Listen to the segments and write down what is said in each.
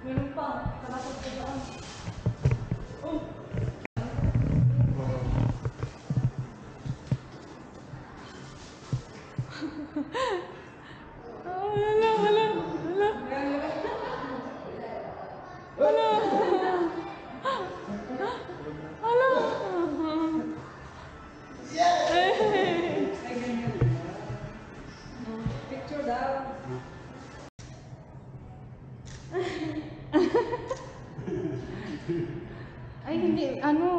Meron pa. Kalapot ko daan. Oh! Hala, hala, hala. Hala. Hala. Picture daw. Ay, hindi, ano?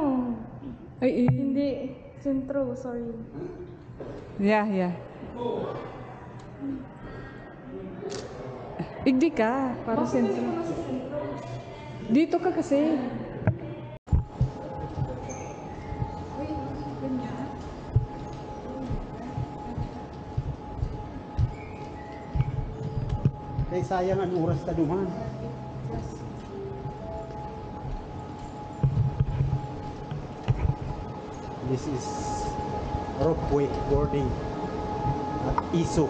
Ay, hindi. Sentro, sorry. Yeah. Igdi ka, para sentro. Dito ka kasi. Kaya sayang ang oras na duman. This is rope wakeboarding at ISO.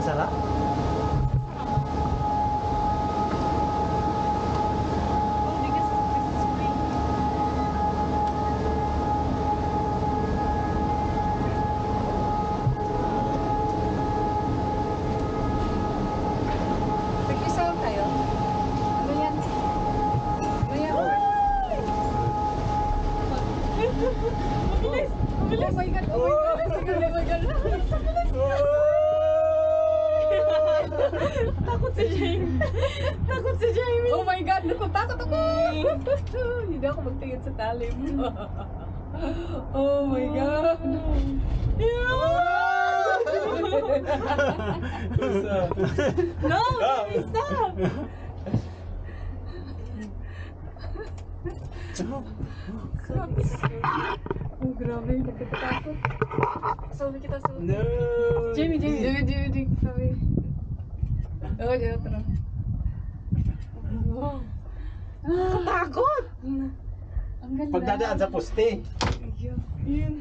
Sarap. Nag-isa lang tayo? Ano yan? Ano yan? Mabilis! Mabilis! Oh my God! Oh my God! Takot si Jamie! Takot si Jamie! Oh my God! Natatakot ako! Hindi ako magtingin sa talim. Oh my God! No! Stop! Oh, grabe. Nagkatakot. Sabi kita sa... No! Jamie. Sabi. Oh, Jamie, tara. Wow. Nakatakot! Ang ganda. Pagdadaan sa poste. Yun.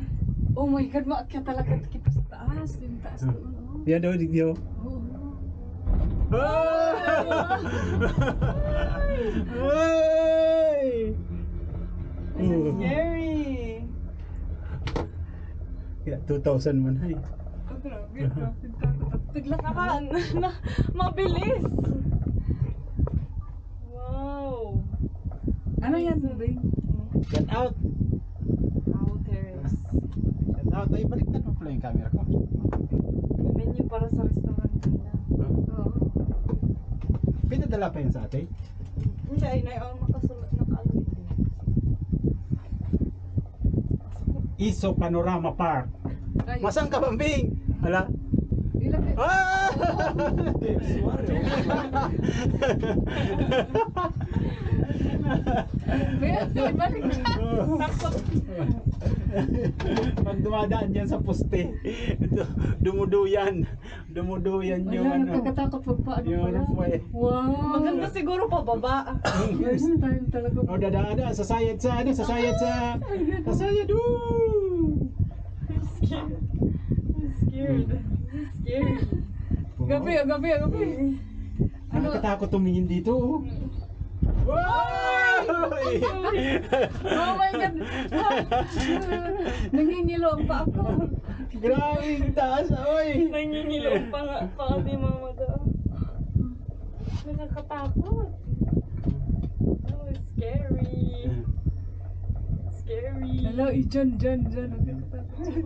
Oh my God, maakyat talaga kita sa taas. Yung taas doon. Oh. Yan daw, digyo. Oh. Ay! Scary! Yeah, 2,000 man ay. Oh, grabe. Tiglakahan. Mabilis! Wow! Ano yan, Bing? Get out! Wow, terrace. Get out! Ay, baliktad mo pala yung camera ko. Menu para sa restaurant nila. Oo. Pinadala pa yun sa atin? Hindi, ay nakasulat, nakaalam ito. ISO Panorama Park. Ay, Masang ka, Bambing? Hala? ilapit. Ah! Balik na. Takot. Pag dumadaan dyan sa poste, dumuduyan yung Wala, ano. nagkakatakot pa paano Yung pala. ano po eh. Wow. Maganda siguro pa baba. First time talaga. O dadaan, sasayad sa ano, sasayad sa I'm scared. Gabi. Ano katakot tumingin dito? Oh. Wow! Oh my God! Nangingilo pa ako. Grabe yung taas, oy! Nangingilo pa ni mama daw. Nakakatakot. Oh, scary. Hello, John. Nagkakatakot.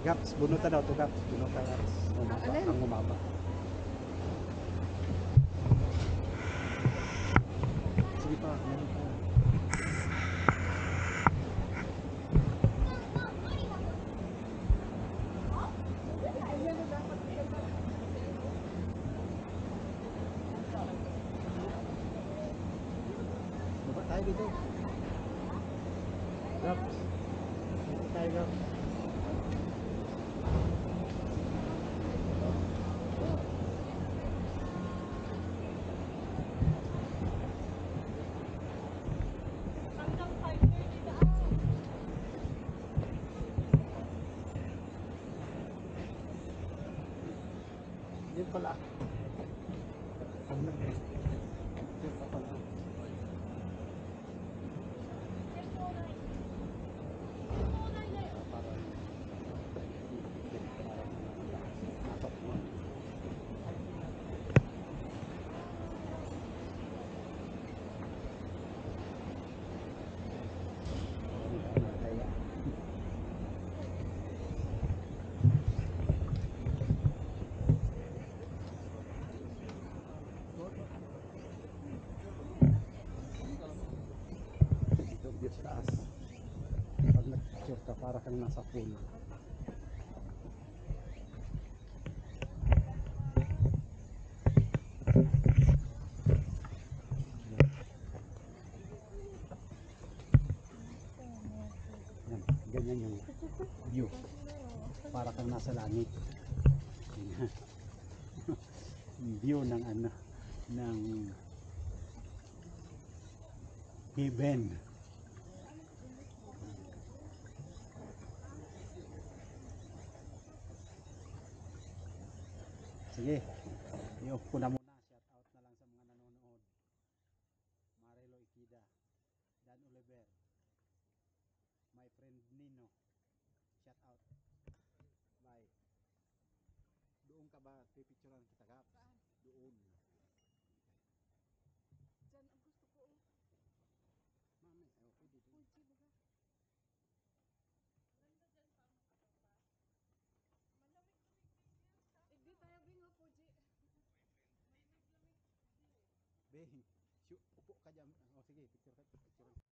Gaps, bunutan daw to Gaps. Bunutan Gaps. Umaba, Alin? ang umaba. Sige pa, meron pa. Baba tayo dito. Gaps. Baba tayo Gaps. Yun pala. Yun pa pala. Ito view sa taas. Pag nag-picture ka, para kang nasa pool. Yan, ganyan yung view. Para kang nasa langit. Yan. View ng ano, ng heaven. Sige, i-off ko na muna. Shout out na lang sa mga nanonood. Marilo Ikida, Dan Oliver, my friend Nino. Shout out. Bye. Doon ka ba pipicturean kita Gaps? Doon. Diyan ang gusto ko. Mami, okay dito. Hindi tayo bingo po, G. Beng, upo ka dyan. O sige, picture ka. Picture.